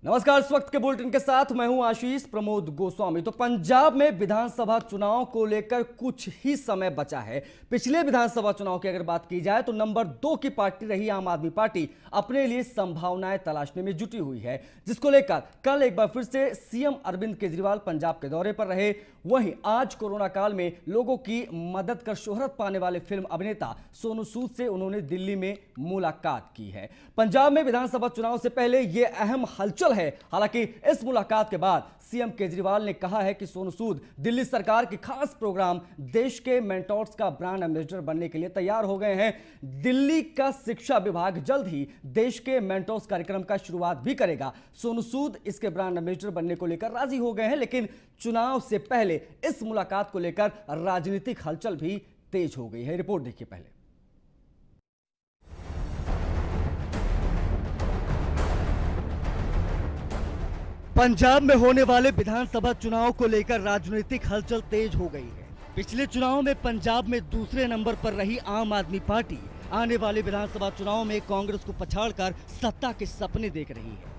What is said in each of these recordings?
नमस्कार। इस वक्त के बुलेटिन के साथ मैं हूं आशीष प्रमोद गोस्वामी। तो पंजाब में विधानसभा चुनाव को लेकर कुछ ही समय बचा है। पिछले विधानसभा चुनाव की अगर बात की जाए तो नंबर 2 की पार्टी रही आम आदमी पार्टी अपने लिए संभावनाएं तलाशने में जुटी हुई है, जिसको लेकर कल एक बार फिर से सीएम अरविंद केजरीवाल पंजाब के दौरे पर रहे। वहीं आज कोरोना काल में लोगों की मदद कर शोहरत पाने वाले फिल्म अभिनेता सोनू सूद से उन्होंने दिल्ली में मुलाकात की है। पंजाब में विधानसभा चुनाव से पहले यह अहम हलचल है। हालांकि इस मुलाकात के बाद सीएम केजरीवाल ने कहा है कि सोनू सूद दिल्ली सरकार के खास प्रोग्राम देश के मेंटोर्स का ब्रांड एम्बेसडर बनने के लिए तैयार हो गए हैं। दिल्ली का शिक्षा विभाग जल्द ही देश के मेंटोर्स कार्यक्रम का शुरुआत भी करेगा। सोनू सूद इसके ब्रांड एम्बेसडर बनने को लेकर राजी हो गए हैं, लेकिन चुनाव से पहले इस मुलाकात को लेकर राजनीतिक हलचल भी तेज हो गई है। रिपोर्ट देखिए पहले। पंजाब में होने वाले विधानसभा चुनाव को लेकर राजनीतिक हलचल तेज हो गई है। पिछले चुनाव में पंजाब में दूसरे नंबर पर रही आम आदमी पार्टी आने वाले विधानसभा चुनाव में कांग्रेस को पछाड़कर सत्ता के सपने देख रही है।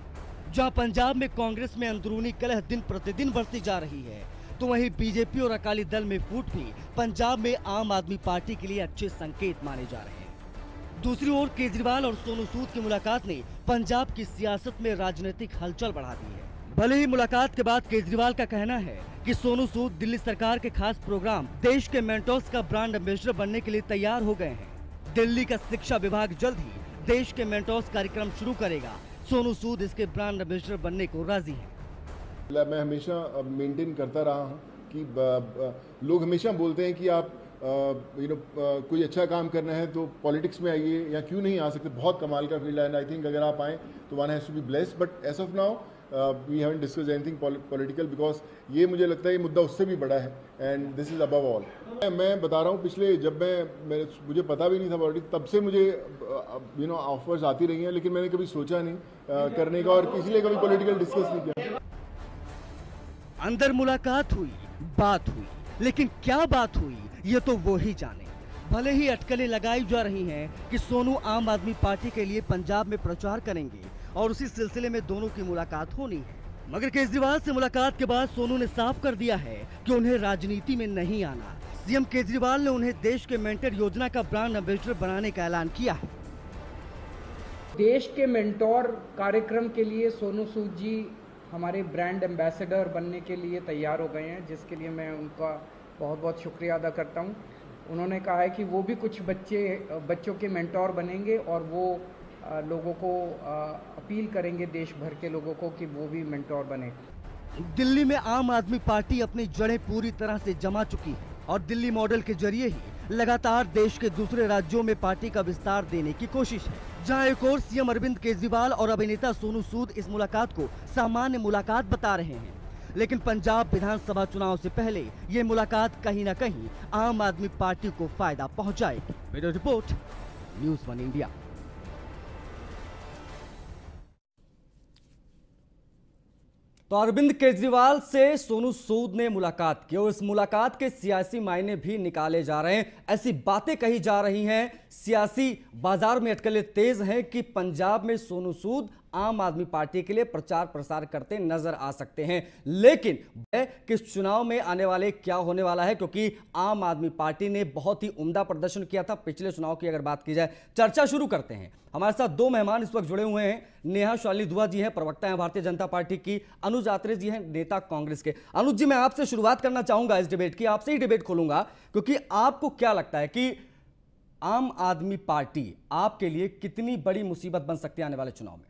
जहां पंजाब में कांग्रेस में अंदरूनी कलह दिन प्रतिदिन बढ़ती जा रही है, तो वहीं बीजेपी और अकाली दल में फूट भी पंजाब में आम आदमी पार्टी के लिए अच्छे संकेत माने जा रहे हैं। दूसरी ओर केजरीवाल और सोनू सूद की मुलाकात ने पंजाब की सियासत में राजनीतिक हलचल बढ़ा दी है। भले ही मुलाकात के बाद केजरीवाल का कहना है कि सोनू सूद दिल्ली सरकार के खास प्रोग्राम देश के मेंटोर्स का ब्रांड एम्बेसडर बनने के लिए तैयार हो गए हैं। दिल्ली का शिक्षा विभाग जल्द ही देश के मेंटोर्स कार्यक्रम शुरू करेगा। सोनू सूद इसके ब्रांड एम्बेसडर बनने को राजी है। मैं हमेशा मेंटेन करता रहा हूँ कि लोग हमेशा बोलते हैं कि आप कोई अच्छा काम करना है तो पॉलिटिक्स में आइए, या क्यों नहीं आ सकते। बहुत कमाल का फील्ड है एंड आई थिंक अगर आप आए तो one has to be blessed. But as of now we haven't discussed anything political, because ये मुझे लगता है ये मुद्दा उससे भी बड़ा है and this is above all. मैं बता रहा हूँ, पिछले जब मुझे पता भी नहीं था पॉलिटिक्स, तब से मुझे ऑफर्स आती रही हैं, लेकिन मैंने कभी सोचा नहीं करने का और इसलिए कभी पॉलिटिकल डिस्कस नहीं किया। अंदर मुलाकात हुई, बात हुई, लेकिन क्या बात हुई ये तो वो ही जाने। भले ही अटकलें लगाई जा रही हैं कि सोनू आम आदमी पार्टी के लिए पंजाब में प्रचार करेंगे और उसी सिलसिले में दोनों की मुलाकात होनी है, मगर केजरीवाल से मुलाकात के बाद सोनू ने साफ कर दिया है कि उन्हें राजनीति में नहीं आना। सीएम केजरीवाल ने उन्हें देश के मेंटर योजना का ब्रांड एम्बेसडर बनाने का ऐलान किया है। देश के मेंटोर कार्यक्रम के लिए सोनू सूद जी हमारे ब्रांड एम्बेसडर बनने के लिए तैयार हो गए हैं, जिसके लिए मैं उनका बहुत बहुत शुक्रिया अदा करता हूं। उन्होंने कहा है कि वो भी कुछ बच्चों के मेंटोर बनेंगे और वो लोगों को अपील करेंगे, देश भर के लोगों को, कि वो भी मेंटोर बने। दिल्ली में आम आदमी पार्टी अपनी जड़ें पूरी तरह से जमा चुकी है और दिल्ली मॉडल के जरिए ही लगातार देश के दूसरे राज्यों में पार्टी का विस्तार देने की कोशिश है। जहां एक और सीएम अरविंद केजरीवाल और अभिनेता सोनू सूद इस मुलाकात को सामान्य मुलाकात बता रहे हैं, लेकिन पंजाब विधानसभा चुनाव से पहले ये मुलाकात कहीं न कहीं आम आदमी पार्टी को फायदा पहुंचाएगी। Bureau report, news 1 India. तो अरविंद केजरीवाल से सोनू सूद ने मुलाकात की और इस मुलाकात के सियासी मायने भी निकाले जा रहे हैं। ऐसी बातें कही जा रही हैं, सियासी बाजार में अटकलें तेज हैं कि पंजाब में सोनू सूद आम आदमी पार्टी के लिए प्रचार प्रसार करते नजर आ सकते हैं। लेकिन किस चुनाव में आने वाले क्या होने वाला है, क्योंकि आम आदमी पार्टी ने बहुत ही उम्दा प्रदर्शन किया था पिछले चुनाव की अगर बात की जाए। चर्चा शुरू करते हैं। हमारे साथ दो मेहमान इस वक्त जुड़े हुए हैं। नेहा शालिनी दुआ जी हैं, प्रवक्ता हैं भारतीय जनता पार्टी की। अनुज आत्रे जी हैं, नेता कांग्रेस के। अनुज जी, मैं आपसे शुरुआत करना चाहूंगा इस डिबेट की, आपसे ही डिबेट खोलूंगा, क्योंकि आपको क्या लगता है कि आम आदमी पार्टी आपके लिए कितनी बड़ी मुसीबत बन सकती है आने वाले चुनाव में?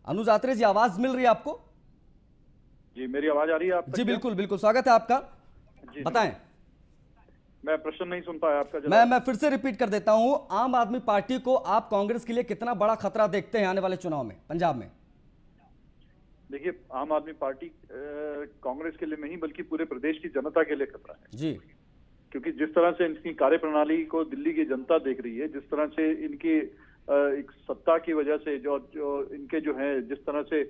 अनुज आत्रे जी, आवाज मिल रही है आपको? जी, मेरी आवाज आ रही है आप तक? जी बिल्कुल बिल्कुल, स्वागत है आपका। जी, बताएं। मैं प्रश्न नहीं सुन पाया आपका। मैं फिर से रिपीट कर देता हूं। आम आदमी पार्टी को आप कांग्रेस के लिए कितना बड़ा खतरा देखते हैं आने वाले चुनाव में पंजाब में? देखिए, आम आदमी पार्टी कांग्रेस के लिए नहीं बल्कि पूरे प्रदेश की जनता के लिए खतरा है जी। क्योंकि जिस तरह से इनकी कार्यप्रणाली को दिल्ली की जनता देख रही है, जिस तरह से इनकी एक सत्ता की वजह से जो इनके जो है, जिस तरह से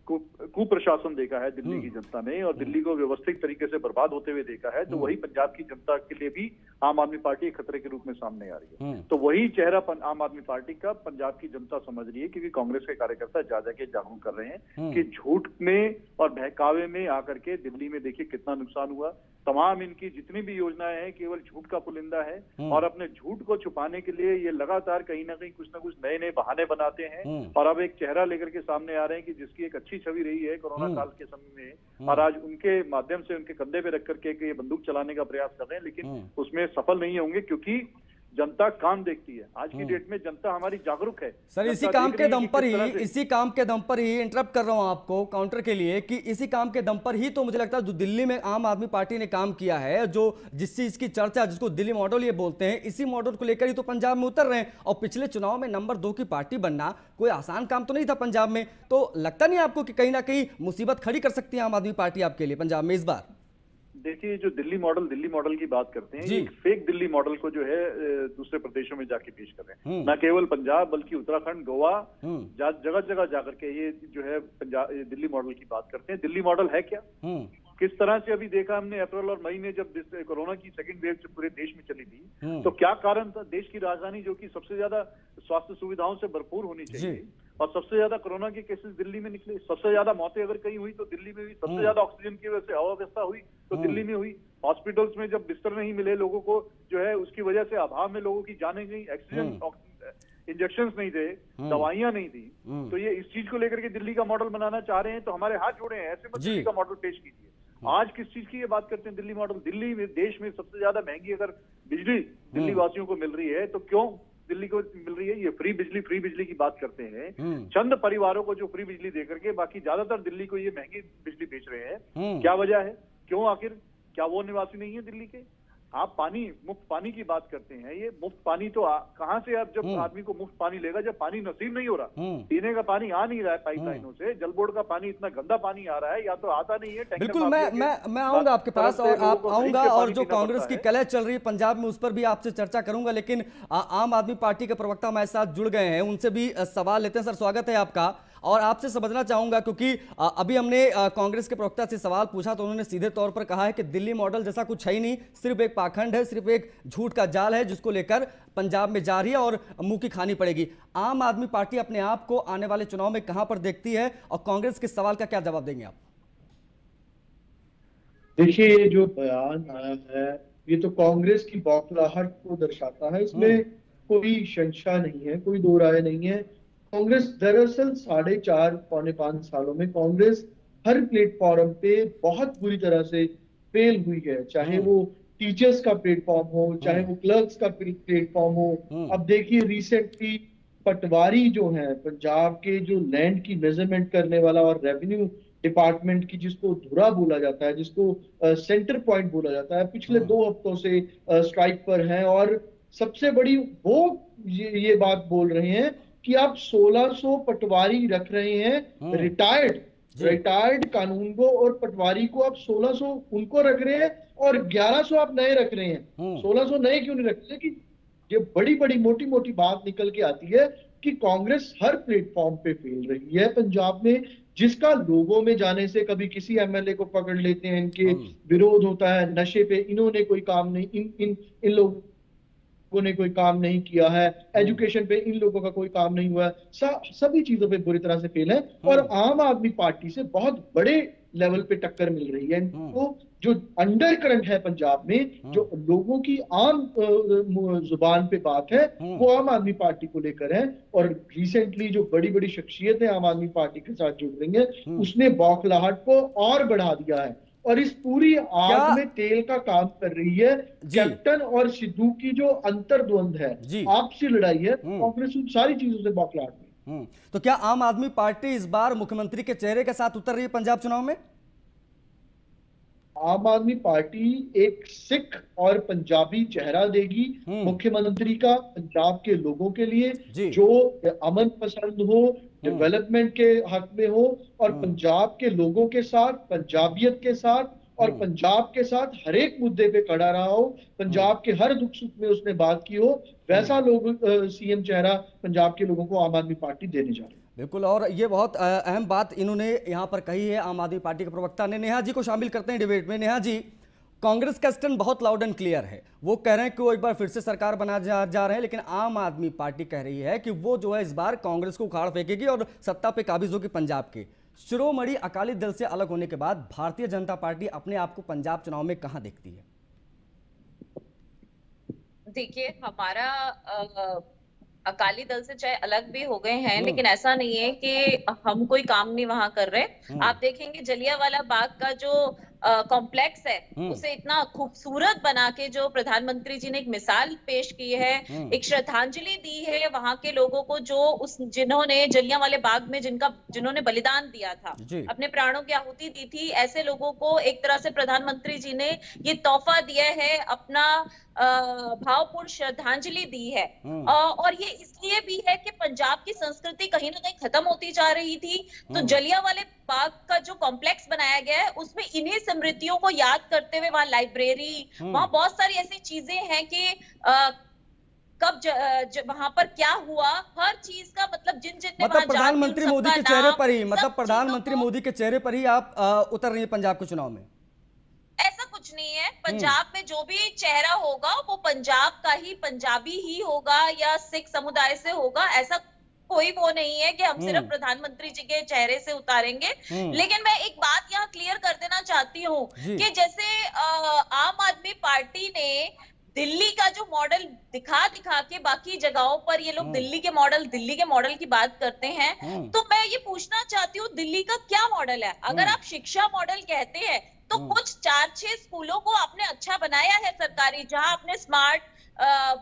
कुप्रशासन देखा है दिल्ली की जनता ने और दिल्ली को व्यवस्थित तरीके से बर्बाद होते हुए देखा है, तो वही पंजाब की जनता के लिए भी आम आदमी पार्टी एक खतरे के रूप में सामने आ रही है। तो वही चेहरा आम आदमी पार्टी का पंजाब की जनता समझ रही है, क्योंकि कांग्रेस के कार्यकर्ता ज्यादा के जागरूक कर रहे हैं कि झूठ में और बहकावे में आकर के दिल्ली में देखिए कितना नुकसान हुआ। तमाम इनकी जितनी भी योजनाएं हैं केवल झूठ का पुलिंदा है और अपने झूठ को छुपाने के लिए ये लगातार कहीं ना कुछ नए नए बहाने बनाते हैं और अब एक चेहरा लेकर के सामने आ रहे हैं कि जिसकी एक अच्छी छवि रही है कोरोना काल के समय में, और आज उनके माध्यम से उनके कंधे पे रख करके ये बंदूक चलाने का प्रयास कर रहे हैं, लेकिन उसमें सफल नहीं होंगे क्योंकि जनता काम देखती है। आज की डेट में जनता हमारी जागरूक है सर। इसी काम के दम पर ही इंटरप्ट कर रहा हूं आपको काउंटर के लिए कि इसी काम के दम पर ही तो मुझे लगता है जो दिल्ली में आम आदमी पार्टी ने काम किया है, जो जिस चीज की चर्चा जिसको दिल्ली मॉडल ये बोलते हैं, इसी मॉडल को लेकर ही तो पंजाब में उतर रहे हैं। और पिछले चुनाव में नंबर 2 की पार्टी बनना कोई आसान काम तो नहीं था पंजाब में। तो लगता नहीं आपको कि कहीं ना कहीं मुसीबत खड़ी कर सकती है आम आदमी पार्टी आपके लिए पंजाब में इस बार? देखिए, जो दिल्ली मॉडल की बात करते हैं, एक फेक दिल्ली मॉडल को जो है दूसरे प्रदेशों में जाके पेश कर रहे हैं। न केवल पंजाब बल्कि उत्तराखंड, गोवा, जगह जगह जाकर के ये जो है पंजाब दिल्ली मॉडल की बात करते हैं। दिल्ली मॉडल है क्या? किस तरह से अभी देखा हमने अप्रैल और मई में जब कोरोना की सेकंड वेव पूरे देश में चली थी, तो क्या कारण था? देश की राजधानी जो कि सबसे ज्यादा स्वास्थ्य सुविधाओं से भरपूर होनी चाहिए और सबसे ज्यादा कोरोना के केसेस दिल्ली में निकले, सबसे ज्यादा मौतें अगर कहीं हुई तो दिल्ली में हुई, सबसे ज्यादा ऑक्सीजन की वजह से अव्यवस्था हुई तो दिल्ली में हुई। हॉस्पिटल्स में जब बिस्तर नहीं मिले लोगों को जो है उसकी वजह से अभाव में लोगों की जानें गई, इंजेक्शन नहीं थे, दवाइयां नहीं थी। तो ये इस चीज को लेकर के दिल्ली का मॉडल बनाना चाह रहे हैं तो हमारे हाथ जोड़े हैं, ऐसे मत दिल्ली का मॉडल पेश कीजिए। आज किस चीज की ये बात करते हैं दिल्ली मॉडल? दिल्ली में देश में सबसे ज्यादा महंगी अगर बिजली दिल्ली वासियों को मिल रही है तो क्यों दिल्ली को मिल रही है? ये फ्री बिजली की बात करते हैं, चंद परिवारों को जो फ्री बिजली देकर के, बाकी ज्यादातर दिल्ली को ये महंगी बिजली बेच रहे हैं। क्या वजह है? क्यों? आखिर क्या वो निवासी नहीं है दिल्ली के? आप मुफ्त पानी की बात करते हैं, ये मुफ्त पानी तो कहां से? आप जब आदमी को मुफ्त पानी लेगा जब पानी नसीब नहीं हो रहा, पीने का पानी आ नहीं रहा है पाइपलाइनों से, जल बोर्ड का पानी इतना गंदा पानी आ रहा है या तो आता नहीं है। बिल्कुल, मैं आऊंगा आपके पास और आप आऊंगा और जो कांग्रेस की कलह चल रही है पंजाब में उस पर भी आपसे चर्चा करूंगा, लेकिन आम आदमी पार्टी के प्रवक्ता हमारे साथ जुड़ गए हैं, उनसे भी सवाल लेते हैं। सर, स्वागत है आपका। और आपसे समझना चाहूंगा क्योंकि अभी हमने कांग्रेस के प्रवक्ता से सवाल पूछा तो उन्होंने सीधे तौर पर कहा है कि दिल्ली मॉडल जैसा कुछ है ही नहीं, सिर्फ एक पाखंड है, सिर्फ एक झूठ का जाल है जिसको लेकर पंजाब में जा रही है और मुंह की खानी पड़ेगी। आम आदमी पार्टी अपने आप को आने वाले चुनाव में कहां पर देखती है और कांग्रेस के सवाल का क्या जवाब देंगे आप? देखिए, ये जो बयान आया है ये तो कांग्रेस की बौखलाहट को दर्शाता है, इसमें कोई शंका नहीं है, कोई दो राय नहीं है। कांग्रेस दरअसल 4.5 पौने 5 सालों में कांग्रेस हर प्लेटफॉर्म पे बहुत बुरी तरह से फेल हुई है, चाहे वो टीचर्स का प्लेटफॉर्म हो, चाहे वो क्लर्क्स का प्लेटफॉर्म हो। अब देखिए, रिसेंटली पटवारी जो है पंजाब के, जो लैंड की मेजरमेंट करने वाला और रेवेन्यू डिपार्टमेंट की जिसको धुरा बोला जाता है, जिसको सेंटर पॉइंट बोला जाता है, पिछले 2 हफ्तों से स्ट्राइक पर हैं और सबसे बड़ी वो ये बात बोल रहे हैं कि आप 1600 पटवारी रख रहे हैं रिटायर्ड कानूनगो और पटवारी को आप 1600 उनको रख रहे हैं और 1100 आप नए रख रहे हैं। 1600 नए क्यों नहीं रख रहे? कि ये बड़ी मोटी बात निकल के आती है कि कांग्रेस हर प्लेटफॉर्म पे फेल रही है पंजाब में, जिसका लोगों में जाने से कभी किसी एमएलए को पकड़ लेते हैं, इनके विरोध होता है, नशे पे इन्होंने कोई काम नहीं, इन लोगों ने कोई काम नहीं किया है, एजुकेशन पे इन लोगों का कोई काम नहीं हुआ है, सभी चीजों पे बुरी तरह से फेल है और आम आदमी पार्टी से बहुत बड़े लेवल पे टक्कर मिल रही है। तो जो अंडर करंट है पंजाब में, जो लोगों की आम जुबान पे बात है, वो आम आदमी पार्टी को लेकर है और रिसेंटली जो बड़ी शख्सियतें आम आदमी पार्टी के साथ जुड़ रही हैं, उसने बौखलाहट को और बढ़ा दिया है और इस पूरी आग में तेल का काम कर रही है। कैप्टन और सिद्धू की जो अंतर्द्वंद है, आपसी लड़ाई है, कांग्रेस उन सारी चीजों से बौखलाहट में। तो क्या आम आदमी पार्टी इस बार मुख्यमंत्री के चेहरे के साथ उतर रही है पंजाब चुनाव में? आम आदमी पार्टी एक सिख और पंजाबी चेहरा देगी मुख्यमंत्री का पंजाब के लोगों के लिए, जो अमन पसंद हो, डेवलपमेंट के हक में हो और पंजाब के लोगों के साथ, पंजाबियत के साथ और पंजाब के साथ हर एक मुद्दे पे खड़ा रहा हो, पंजाब के हर दुख सुख में उसने बात की हो, वैसा लोग सीएम चेहरा पंजाब के लोगों को आम आदमी पार्टी देने जा रही है। बिल्कुल, और ये बहुत अहम बात इन्होंने यहाँ पर कही है आम आदमी पार्टी के प्रवक्ता ने। नेहा जी को शामिल करते हैं डिबेट में। नेहा जी, कांग्रेस का स्टैंड बहुत लाउड एंड क्लियर है, वो कह रहे हैं कि वो एक बार फिर से सरकार बना जा रहे हैं, लेकिन आम आदमी पार्टी कह रही है कि वो जो है इस बार कांग्रेस को उखाड़ फेंकेगी और सत्ता पे काबिज होगी पंजाब के। शिरोमणि अकाली दल से अलग होने के बाद भारतीय जनता पार्टी अपने आप को पंजाब चुनाव में कहां देखती है? देखिए, हमारा अकाली दल से चाहे अलग भी हो गए हैं, लेकिन ऐसा नहीं है कि हम कोई काम नहीं वहां कर रहे। आप देखेंगे जलियांवाला बाग का जो कॉम्प्लेक्स है, उसे इतना खूबसूरत बना के जो प्रधानमंत्री जी ने एक मिसाल पेश की है, एक श्रद्धांजलि दी है वहां के लोगों को, जो जिन्होंने जलियांवाले बाग में जिन्होंने बलिदान दिया था, अपने प्राणों की आहुति दी थी, ऐसे लोगों को एक तरह से प्रधानमंत्री जी ने ये तोहफा दिया है, अपना भावपूर्ण श्रद्धांजलि दी है। और ये इसलिए भी है कि पंजाब की संस्कृति कहीं ना कहीं खत्म होती जा रही थी, तो जलियांवाले बाग का जो कॉम्प्लेक्स बनाया गया है उसमें इन्हीं स्मृतियों को याद करते हुए वहां लाइब्रेरी, वहां बहुत सारी ऐसी चीजें हैं कि कब वहां पर क्या हुआ, हर चीज का मतलब जिन ने प्रधानमंत्री मोदी के चेहरे पर ही, प्रधानमंत्री मोदी के चेहरे पर ही आप उतर रही है पंजाब के चुनाव में? ऐसा कुछ नहीं है। पंजाब में जो भी चेहरा होगा वो पंजाब का ही पंजाबी ही होगा या सिख समुदाय से होगा। ऐसा कोई वो नहीं है कि हम सिर्फ प्रधानमंत्री जी के चेहरे से उतारेंगे। लेकिन मैं एक बात यहाँ क्लियर कर देना चाहती हूँ कि जैसे आम आदमी पार्टी ने दिल्ली का जो मॉडल दिखा के बाकी जगहों पर ये लोग दिल्ली के मॉडल की बात करते हैं, तो मैं ये पूछना चाहती हूँ दिल्ली का क्या मॉडल है? अगर आप शिक्षा मॉडल कहते हैं तो कुछ 4-6 स्कूलों को आपने अच्छा बनाया है सरकारी, जहां आपने स्मार्ट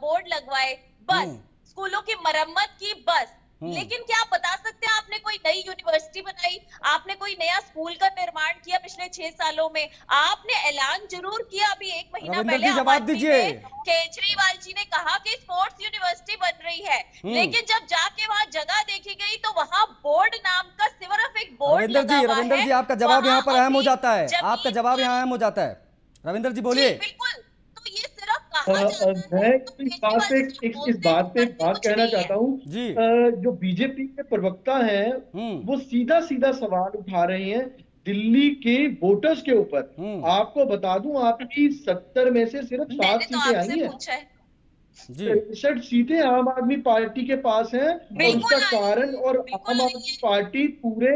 बोर्ड लगवाए, बस स्कूलों की मरम्मत की, बस। लेकिन क्या आप बता सकते हैं आपने कोई नई यूनिवर्सिटी बनाई, आपने कोई नया स्कूल का निर्माण किया पिछले 6 सालों में? आपने ऐलान जरूर किया अभी 1 महीना पहले, जवाब दीजिए। केजरीवाल जी ने कहा कि स्पोर्ट्स यूनिवर्सिटी बन रही है, लेकिन जब जाके वहां जगह देखी गई तो वहां बोर्ड नाम का सिर्फ एक बोर्ड लगा हुआ है। रविंदर जी, आपका जवाब यहाँ पर अहम हो जाता है, आपका जवाब यहाँ अहम हो जाता है। रविंदर जी बोलिए। बिल्कुल, तो ये सिर्फ मैं इस बात पे एक बात कहना चाहता हूँ। जो बीजेपी के प्रवक्ता हैं वो सीधा सवाल उठा रहे हैं दिल्ली के वोटर्स के ऊपर। आपको बता दूं, आपकी 70 में से सिर्फ 7 सीटें आई हैं। 63 सीटें आम आदमी पार्टी के पास हैं, और उसका कारण, और आम आदमी पार्टी पूरे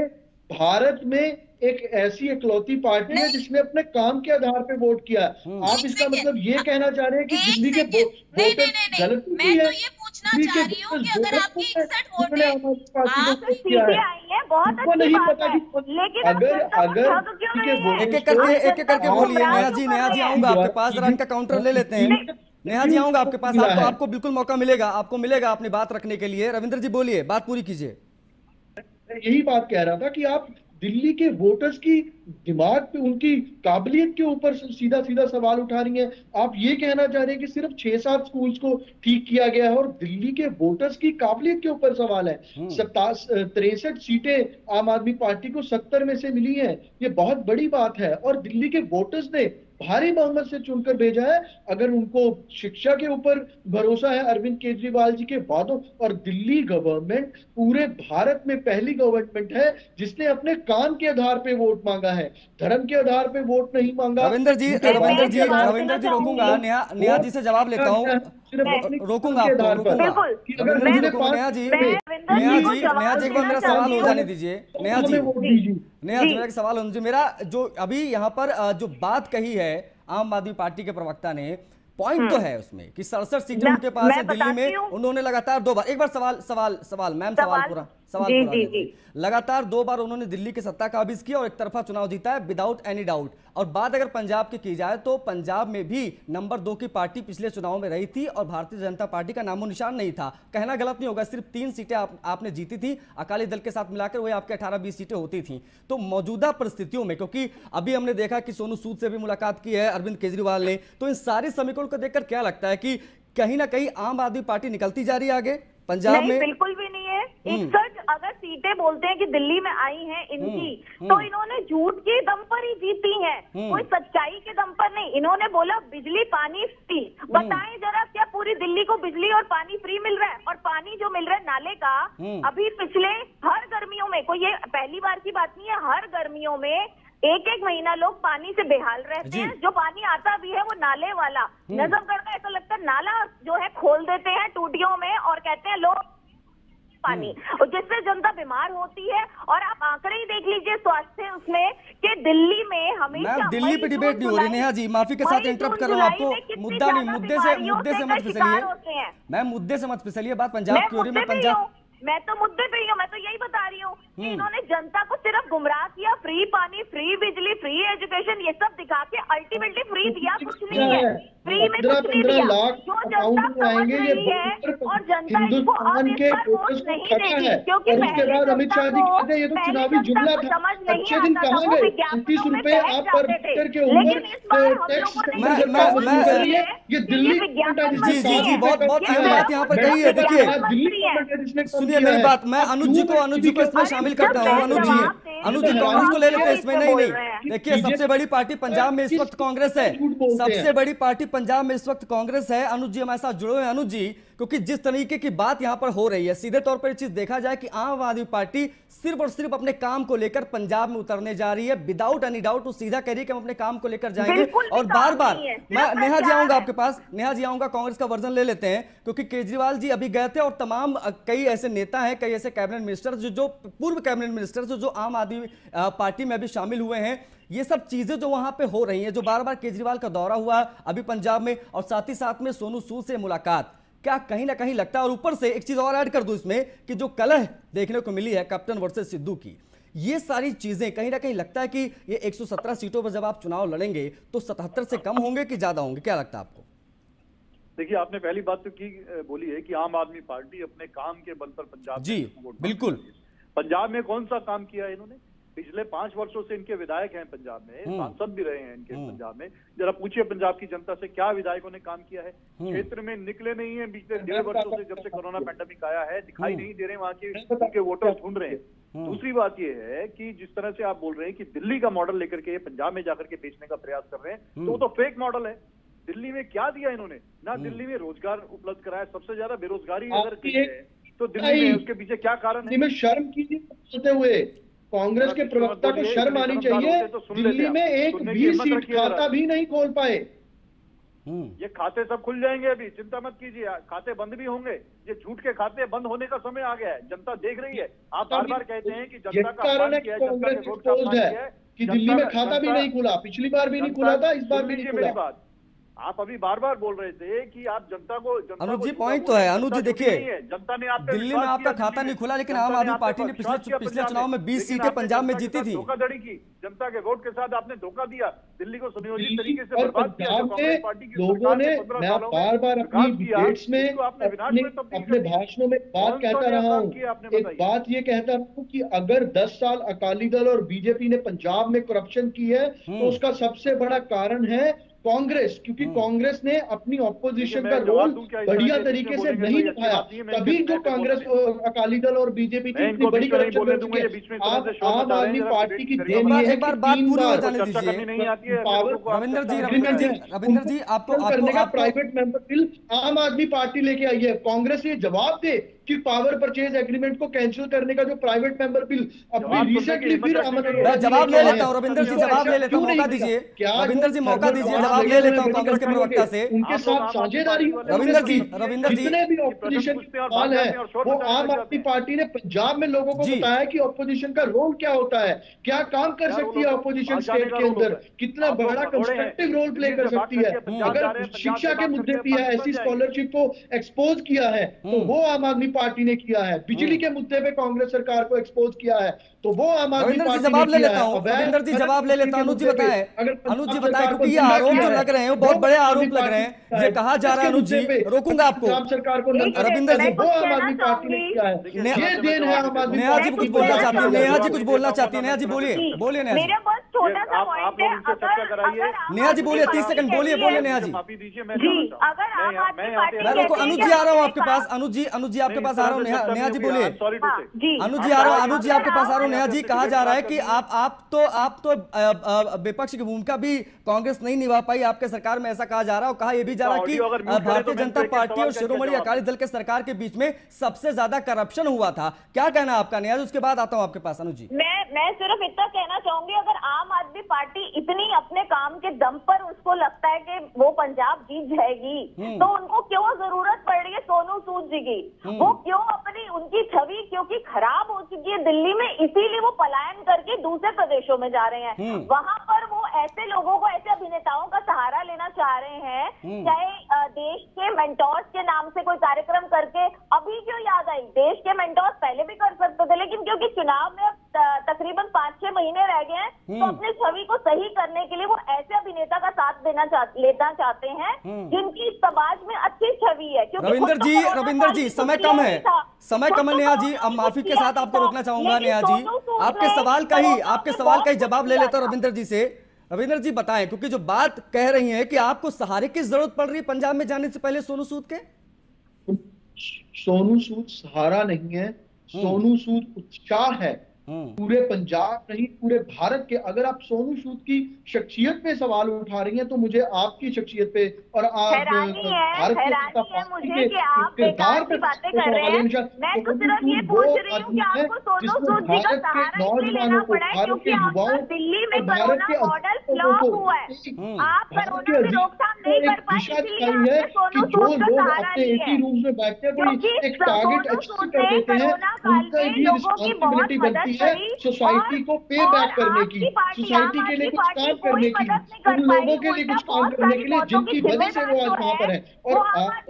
भारत में एक ऐसी इकलौती पार्टी है जिसने अपने काम के आधार पे वोट किया। आप इसका मतलब ये कहना चाह रहे हैं कि दिल्ली के वोटर गलत नहीं है? ये पूछना चाह रही हूं कि अगर आपकी 61 वोटें उनको नहीं पता कि अगर एक एक करके बोलिए। नेहा जी आऊंगा आपके पास, जरा इनका काउंटर ले लेते हैं। नेहा जी आऊंगा आपके पास, आपको बिल्कुल मौका मिलेगा, आपको मिलेगा अपनी बात रखने के लिए। रविंदर जी बोलिए, बात पूरी कीजिए। यही बात कह रहा था कि आप दिल्ली के वोटर्स की दिमाग पे, उनकी काबिलियत के ऊपर सीधा सवाल उठा रही हैं। आप ये कहना चाह रहे हैं कि सिर्फ 6-7 स्कूल्स को ठीक किया गया है, और दिल्ली के वोटर्स की काबिलियत के ऊपर सवाल है। 63 सीटें आम आदमी पार्टी को 70 में से मिली हैं, ये बहुत बड़ी बात है, और दिल्ली के वोटर्स ने भारी बहुमत से चुनकर भेजा है। अगर उनको शिक्षा के ऊपर भरोसा है, अरविंद केजरीवाल जी के वादों, और दिल्ली गवर्नमेंट पूरे भारत में पहली गवर्नमेंट है जिसने अपने काम के आधार पे वोट मांगा है, धर्म के आधार पे वोट नहीं मांगा। रविंदर जी रोकूंगा, नेहा जी से जवाब लेता हूँ, रोकूंगा आपको। नेहा जी एक बार मेरा सवाल हो जाने दीजिए। नेहा जी मेरा एक सवाल होना चाहिए। मेरा जो अभी यहाँ पर जो बात कही है आम आदमी पार्टी के प्रवक्ता ने, पॉइंट तो है उसमें कि 67 सीटें उनके पास है दिल्ली में। उन्होंने लगातार 2 बार, एक बार सवाल मैम, सवाल पूरा लगातार 2 बार उन्होंने दिल्ली की सत्ता काबिज की और एक तरफा चुनाव जीता है विदाउट एनी डाउट। और बात अगर पंजाब की जाए तो पंजाब में भी नंबर 2 की पार्टी पिछले चुनाव में रही थी और भारतीय जनता पार्टी का नामो निशान नहीं था। कहना गलत नहीं होगा, सिर्फ 3 सीटें आपने जीती थी, अकाली दल के साथ मिलाकर वही आपके 18-20 सीटें होती थी। तो मौजूदा परिस्थितियों में, क्योंकि अभी हमने देखा कि सोनू सूद से भी मुलाकात की है अरविंद केजरीवाल ने, तो इन सारी समीकरण को देखकर क्या लगता है कि कहीं ना कहीं आम आदमी पार्टी निकलती जा रही है आगे पंजाब में? बिल्कुल भी नहीं है। 61 अगर सीटें बोलते हैं कि दिल्ली में आई हैं इनकी, तो इन्होंने झूठ के दम पर ही जीती हैं, कोई सच्चाई के दम पर नहीं। इन्होंने बोला बिजली पानी फ्री, बताएं जरा क्या पूरी दिल्ली को बिजली और पानी फ्री मिल रहा है? और पानी जो मिल रहा है नाले का, अभी पिछले हर गर्मियों में, कोई ये पहली बार की बात नहीं है, हर गर्मियों में एक एक महीना लोग पानी से बेहाल रहते हैं। जो पानी आता भी है वो नाले वाला, नजम करना ऐसा लगता है नाला जो है खोल देते हैं टूटियों में और कहते हैं लो पानी, और जिससे जनता बीमार होती है। और आप आंकड़े ही देख लीजिए स्वास्थ्य उसमें कि दिल्ली में हमेशा दिल्ली पे डिबेट नहीं हो रही। नेहा जी माफी के साथ इंटरप्ट कर रहा हूँ आपको, मुद्दा नहीं, मुद्दे से मत फिसलिए मैम, मुद्दे से मत फिसलिए, बात पंजाब की हो रही है। पंजाब, मैं तो मुद्दे पे ही हूँ, मैं तो यही बता रही हूँ कि इन्होंने जनता को सिर्फ गुमराह किया, फ्री पानी, फ्री बिजली, फ्री एजुकेशन, ये सब दिखा के अल्टीमेटली फ्री दिया कुछ नहीं है, फ्री में कुछ नहीं दिया। जो जनता समझ रही है और जनता इसको अब इस पर वोट नहीं देगी, क्योंकि उसके बाद अमित शाह जी कहते हैं ये तो चुनावी जुमला था, अच्छे दिन कहाँ गए? 29 रुपए आप पर लीटर के ऊपर टैक्स, ये दिल्ली जी बहुत अहम बात यहाँ पर कही है। देखिए सुनिए मेरी बात, मैं अनुज जी को इसमें शामिल करता हूँ। अनुज जी कांग्रेस को ले लेते हैं इसमें। नहीं, देखिए सबसे बड़ी पार्टी पंजाब में इस वक्त कांग्रेस है, सबसे बड़ी पार्टी पंजाब में इस वक्त कांग्रेस है। अनुज जी हमारे साथ जुड़े हुए हैं। अनुज जी, क्योंकि जिस तरीके की बात यहां पर हो रही है, सीधे तौर पर चीज देखा जाए कि आम आदमी पार्टी सिर्फ और सिर्फ अपने काम को लेकर पंजाब में उतरने जा रही है, विदाउट एनी डाउट। वो सीधा कह रही है कि हम अपने काम को लेकर जाएंगे। और बार बार मैं नेहा जी आऊंगा आपके पास, नेहा जी आऊंगा, कांग्रेस का वर्जन ले लेते हैं, क्योंकि केजरीवाल जी अभी गए थे और तमाम कई ऐसे नेता हैं, कई ऐसे कैबिनेट मिनिस्टर जो पूर्व कैबिनेट मिनिस्टर जो आम आदमी पार्टी में अभी शामिल हुए हैं, ये सब चीजें जो वहां पे हो रही हैं, जो बार बार केजरीवाल का दौरा हुआ अभी पंजाब में, और साथ ही साथ में सोनू सूद से मुलाकात, क्या कहीं ना कहीं लगता है? और ऊपर से एक चीज और ऐड कर दूं इसमें कि जो कलह देखने को मिली है कैप्टन वर्सेस सिद्धू की, ये सारी चीजें कहीं ना कहीं लगता है कि ये 117 सीटों पर जब आप चुनाव लड़ेंगे तो 77 से कम होंगे कि ज्यादा होंगे? क्या लगता है आपको? देखिए, आपने पहली बात तो की बोली है कि आम आदमी पार्टी अपने काम के बल पर पंजाब जी बिल्कुल। पंजाब में कौन सा काम किया है इन्होंने? पिछले 5 वर्षों से इनके विधायक हैं पंजाब में, सांसद भी रहे हैं इनके पंजाब में। जरा पूछिए पंजाब की जनता से क्या विधायकों ने काम किया है? क्षेत्र में निकले नहीं है पिछले 1.5 वर्षों से, जब से कोरोना पैंडेमिक आया है, दिखाई नहीं दे रहे वहां के उनके वोटर ढूंढ रहे हैं। दूसरी बात यह है कि जिस तरह से आप बोल रहे हैं कि दिल्ली का मॉडल लेकर के पंजाब में जाकर के बेचने का प्रयास कर रहे हैं, तो वो तो फेक मॉडल है। दिल्ली में क्या दिया इन्होंने? ना दिल्ली में रोजगार उपलब्ध कराया, सबसे ज्यादा बेरोजगारी अगर है तो दिल्ली में, उसके पीछे क्या कारण है? शर्म कीजिए बोलते हुए, कांग्रेस के प्रवक्ता को शर्म आनी चाहिए। दिल्ली में एक भी सीट खाता भी नहीं खोल पाए। ये खाते सब खुल जाएंगे, अभी चिंता मत कीजिए, खाते बंद भी होंगे। ये झूठ के खाते बंद होने का समय आ गया है, जनता देख रही है। आप बार बार कहते हैं कि जनता का अपमान किया है, जनता के वोट का अपमान किया है कि दिल्ली में खाता भी नहीं खुला, पिछली बार भी नहीं खुला था, इस बार भी नहीं खुला। मेरी बात, आप अभी बार बार बोल रहे थे कि आप जनता को अनुज जी पॉइंट तो है। अनुज जी देखिए, जनता ने आप दिल्ली में आपका खाता नहीं खुला, लेकिन आम आदमी पार्टी ने पिछले चुनाव में 20 सीटें पंजाब में जीती थी। धोखाधड़ी की, जनता के वोट के साथ आपने धोखा दिया, दिल्ली को सुनियोजित तरीके से बर्बाद किया। लोगों ने, मैं बार बार अपनी डिबेट्स में, अपने भाषणों में बात कहता रहा हूँ, एक बात ये कहता हूँ कि अगर 10 साल अकाली दल और बीजेपी ने पंजाब में करप्शन की है तो उसका सबसे बड़ा कारण है कांग्रेस, क्योंकि कांग्रेस ने अपनी ऑपोजिशन का रोल बढ़िया तरीके से नहीं निभाया। तभी जो कांग्रेस, अकाली दल और बीजेपी की इतनी बड़ी करप्शन बच गई। आप आम आदमी पार्टी की देन ये है कि 3 बार रविंद्र जी आपको करने का प्राइवेट मेंबर बिल आम आदमी पार्टी लेके आई है। कांग्रेस ये जवाब दे कि पावर परचेज एग्रीमेंट को कैंसिल करने का जो प्राइवेट मेंबर बिल अभी रिसेंटली फिर जवाब ले लेता हूँ। रविंद्र जी जवाब ले लेता हूँ, मौका दीजिए। रविंद्र जी मौका दीजिए, जवाब ले लेता हूँ कांग्रेस के प्रवक्ता से। उनके साथ साझेदारी, रविंद्र जी जितने भी ऑपोजिशन सवाल है वो आम आदमी पार्टी ने पंजाब में लोगों को बताया कि ऑपोजिशन का रोल क्या होता है, क्या काम कर सकती है ऑपोजिशन स्टेट के अंदर, कितना बड़ा कंस्ट्रक्टिव रोल प्ले कर सकती है। अगर शिक्षा के मुद्दे पे है, ऐसी स्कॉलरशिप को एक्सपोज किया है तो वो आम आदमी पार्टी ने किया है। बिजली के मुद्दे पे कांग्रेस सरकार को एक्सपोज किया है तो वो आम आदमी पार्टी ने जवाब ले लेता हूं। रविंद्र जी जवाब ले लेता हूं। अनुज जी बताएं, अनुज जी बताएं, क्योंकि ये आरोप जो लग रहे हैं वो बहुत बड़े आरोप लग रहे हैं। ये कहा जा रहा है, अनुज जी रोकूंगा आपको। सरकार को रविंद्र जी, वो आम आदमी पार्टी ने किया है, ये देन है आम आदमी। नेहा जी कुछ बोलना चाहती है, नेहा जी कुछ बोलना चाहती है। नेहा जी बोलिए, बोलिए नेहा जी। मेरा बस छोटा सा पॉइंट है। नेहा जी बोलिए, 30 सेकंड बोलिए नेहा जी। माफी दीजिए, मैं अगर आम आदमी पार्टी अनुज जी आ रहा हूँ आपके पास, अनुज जी आपके पास आ रहा हूँ। नेहा जी बोलिए। अनुज जी आ रहा हूँ, अनुज जी आपके पास आ रहा हूँ। नेहा जी, कहा जा रहा है कि आप तो विपक्ष की भूमिका भी कांग्रेस नहीं निभा पाई आपके सरकार में, ऐसा कहा जा रहा है। और कहा यह भी जा रहा है कि भारतीय जनता पार्टी और शिरोमणि अकाली दल के सरकार के बीच में सबसे ज्यादा करप्शन हुआ था। क्या कहना है आपका नेहा जी? उसके बाद आता हूँ आपके पास अनुज जी। मैं सिर्फ इतना कहना चाहूंगी, अगर आम आदमी पार्टी इतनी अपने काम के दम पर उसको लगता है कि वो पंजाब जीत जाएगी, तो उनको क्यों जरूरत पड़ रही है सोनू सूद जी की? वो क्यों अपनी उनकी छवि क्योंकि खराब हो चुकी है दिल्ली में, इसीलिए वो पलायन करके दूसरे प्रदेशों में जा रहे हैं। वहां पर वो ऐसे लोगों को, ऐसे अभिनेताओं का सहारा लेना चाह रहे हैं, चाहे देश के मेंटोर्स के नाम से कोई कार्यक्रम करके। अभी क्यों याद आई? देश के मेंटोर्स पहले भी कर सकते थे, लेकिन क्योंकि चुनाव में तकरीबन 5-6 महीने रह गए हैं, तो अपनी छवि को सही करने के लिए वो ऐसे अभिनेता का साथ लेना चाहते हैं जिनकी समाज में अच्छी छवि है। रविंदर जी समय कम है नेहा जी, अब माफी के साथ आपको रोकना चाहूंगा। नेहा जी, आपके सवाल का ही जवाब ले लेता हूं रविंदर जी से। रविंदर जी बताएं, क्योंकि जो बात कह रही है कि आपको सहारे की जरूरत पड़ रही है पंजाब में जाने से पहले सोनू सूद के। सोनू सूद सहारा नहीं है, सोनू सूद उत्साह है पूरे पंजाब नहीं पूरे भारत के। अगर आप सोनू सूद की शख्सियत पे सवाल उठा रही हैं, तो मुझे आपकी शख्सियत पे और आप भारत की किरदार पे सवाल है। मैं तो सिर्फ ये पूछ रही हूं कि आपको सोनू सूद जी का सहारा इसलिए लेना पड़ा है क्योंकि आपका दिल्ली में कोरोना मॉडल फ्लॉप हुआ है, आप कोरोना की रोकथाम नहीं कर पाए, इसलिए सोनू सूद का सहारा लिया है। रूम में बैठते कोई एक टारगेट अचीव कर देते हैं, उनका ये रिस्पांसिबिलिटी बनती है सोसाइटी को पे बैक करने की, सोसाइटी के लिए कुछ काम करने की, उन लोगों के लिए कुछ काम करने के लिए जिनकी वजह से वो आज वहां पर है। और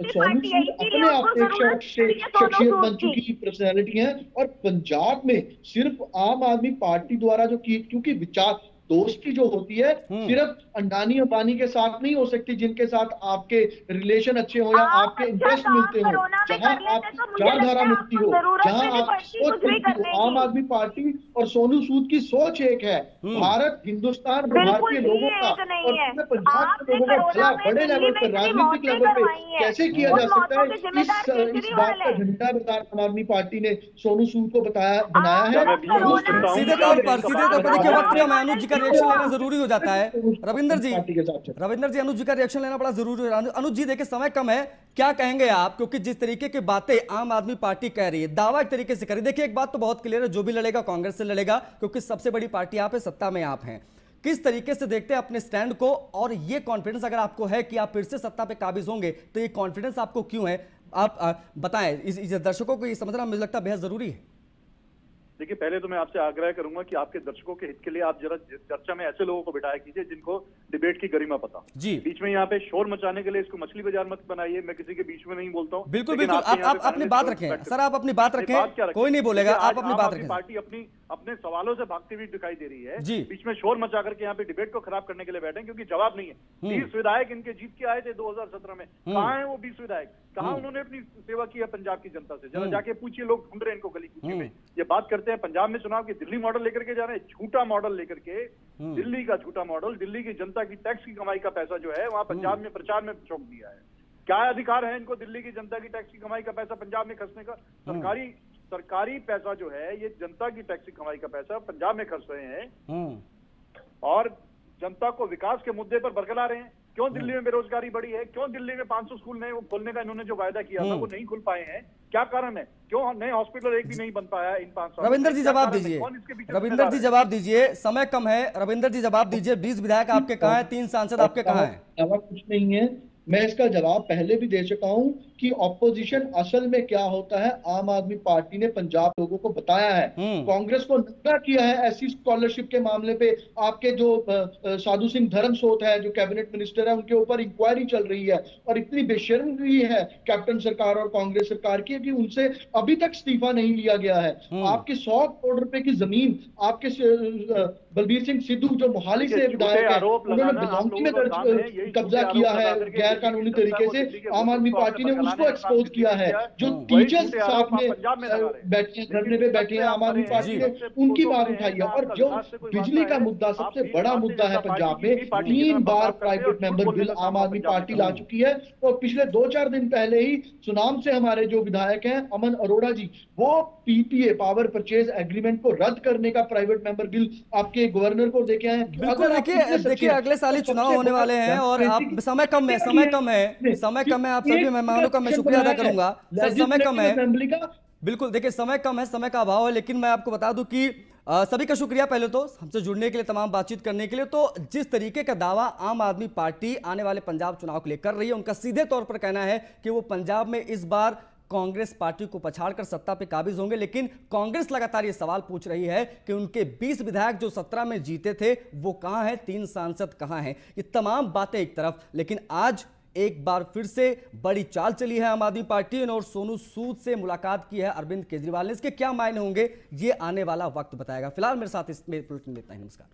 सोनू सूद अपने आप में शख्सियत बन चुकी पर्सनैलिटी है। और पंजाब में सिर्फ आम आदमी पार्टी द्वारा जो की, क्योंकि विचार दोस्ती जो होती है सिर्फ अंडानी अंबानी के साथ नहीं हो सकती, जिनके साथ आपके रिलेशन अच्छे हो या आपके इंटरेस्ट मिलते हो, जहां आप विचारधारा मिलती हो, जहां आप सोच मिलती हो। आम आदमी पार्टी और सोनू सूद की सोच एक है, भारत हिंदुस्तान भारतीय लोगों का और पंजाब के लोगों का भला बड़े लेवल पर राजनीतिक लेवल पे कैसे किया जा सकता है, इस बात का झंडा बता आम आदमी पार्टी ने सोनू सूद को बनाया है। सीधे तौर पर देखिए, वक्त में अनुज जी का रिएक्शन लेना जरूरी हो जाता है। रविंदर जी अनुज जी का रिएक्शन लेना बड़ा जरूरी है। अनुज जी देखिए समय कम है, क्या कहेंगे आप? क्योंकि जिस तरीके की बातें आम आदमी पार्टी कह रही है, दावा एक तरीके से करी। देखिए एक बात तो बहुत क्लियर है, जो भी लड़ेगा कांग्रेस से लड़ेगा, क्योंकि सबसे बड़ी पार्टी आप है, सत्ता में आप हैं। किस तरीके से देखते हैं अपने स्टैंड को, और ये कॉन्फिडेंस अगर आपको है कि आप फिर से सत्ता पे काबिज होंगे, तो ये कॉन्फिडेंस आपको क्यों है? आप बताएं, इस दर्शकों को ये समझना मुझे लगता है बेहद जरूरी है। देखिए, पहले तो मैं आपसे आग्रह करूंगा कि आपके दर्शकों के हित के लिए आप जरा चर्चा में ऐसे लोगों को बिठाया कीजिए जिनको डिबेट की गरिमा पता जी। बीच में यहाँ पे शोर मचाने के लिए इसको मछली बाजार मत बनाइए। मैं किसी के बीच में नहीं बोलता हूँ। बिल्कुल आप अपनी बात रखें सर, आप अपनी बात रखें, कोई नहीं बोलेगा, आप अपनी बात रखें। पार्टी अपने सवालों से भागती हुई दिखाई दे रही है, बीच में शोर मचा करके यहाँ पे डिबेट को खराब करने के लिए बैठे, क्योंकि जवाब नहीं है। 20 विधायक इनके जीत के आए थे 2017 में, कहाँ है वो 20 विधायक? कहाँ उन्होंने अपनी सेवा की है पंजाब की जनता से? जरा जाके पूछिए, लोग ढूंढ रहे हैं इनको गली कूचे में। ये बात करते हैं पंजाब में चुनाव की, दिल्ली मॉडल लेकर के जा रहे हैं, झूठा मॉडल लेकर के, दिल्ली का झूठा मॉडल। दिल्ली की जनता की टैक्स की कमाई का पैसा जो है वहां पंजाब में प्रचार में झोंक दिया है। क्या अधिकार है इनको दिल्ली की जनता की टैक्स की कमाई का पैसा पंजाब में खर्चने का? सरकारी पैसा जो है, ये जनता की टैक्स की कमाई का पैसा पंजाब में खर्च रहे हैं, और जनता को विकास के मुद्दे पर बरगला रहे हैं। क्यों दिल्ली में बेरोजगारी बढ़ी है? क्यों दिल्ली में 500 स्कूल नए खोलने का इन्होंने जो वायदा किया था वो नहीं खुल पाए हैं? क्या कारण है? क्यों नए हॉस्पिटल एक भी नहीं बन पाया इन 5 साल? रविंदर जी जवाब दीजिए, रविंदर जी जवाब दीजिए, समय कम है। रविंदर जी जवाब दीजिए, 20 विधायक आपके कहाँ है, 3 सांसद आपके कहाँ है? कुछ नहीं है, मैं इसका जवाब पहले भी दे चुका हूं कि ऑपोजिशन असल में क्या होता है आम आदमी पार्टी ने पंजाब लोगों को बताया है। कांग्रेस को नंगा किया है ऐसी स्कॉलरशिप के मामले पे। आपके जो साधु सिंह धर्मसोत है, जो कैबिनेट मिनिस्टर है, उनके ऊपर इंक्वायरी चल रही है, और इतनी बेशर्मी है कैप्टन सरकार और कांग्रेस सरकार की कि उनसे अभी तक इस्तीफा नहीं लिया गया है। आपकी 100 करोड़ रुपए की जमीन आपके बलबीर सिंह सिद्धू जो मोहाली से विधायक है, उन्होंने बिलोंगी में कब्जा किया है गैर कानूनी तरीके से। आम आदमी पार्टी ने उसको एक्सपोज किया है। जो टीचर्स साथ में बैठे धरने पे बैठे हैं आम आदमी पार्टी ने, उनकी बात उठाई है। और जो बिजली का मुद्दा सबसे बड़ा मुद्दा है पंजाब में, 3 बार प्राइवेट मेंबर बिल आम आदमी पार्टी ला चुकी है। और पिछले 2-4 दिन पहले ही सुनाम से हमारे जो विधायक हैं अमन अरोड़ा जी, वो पीपीए पावर परचेज एग्रीमेंट को रद्द करने का प्राइवेट मेंबर बिल आपके गवर्नर को देके आए। बिल्कुल, देखिए अगले साल ही चुनाव होने वाले हैं और आप समय कम है आप सभी मेहमानों का मैं शुक्रिया अदा करूंगा सर, समय कम है। बिल्कुल, देखिए समय कम है, समय का अभाव है, लेकिन मैं आपको बता दूं कि सभी का शुक्रिया पहले तो हमसे जुड़ने के लिए, तमाम बातचीत करने के लिए। तो जिस तरीके का दावा आम आदमी पार्टी आने वाले पंजाब चुनाव को लेकर रही है, उनका सीधे तौर पर कहना है कि वो पंजाब में इस बार कांग्रेस पार्टी को पछाड़कर सत्ता पे काबिज होंगे। लेकिन कांग्रेस लगातार ये सवाल पूछ रही है कि उनके 20 विधायक जो 17 में जीते थे वो कहां हैं, 3 सांसद कहां हैं। ये तमाम बातें एक तरफ, लेकिन आज एक बार फिर से बड़ी चाल चली है आम आदमी पार्टी ने और सोनू सूद से मुलाकात की है अरविंद केजरीवाल ने। इसके क्या मायने होंगे ये आने वाला वक्त बताएगा। फिलहाल मेरे साथ इसमें बुलेटिन देता है। नमस्कार।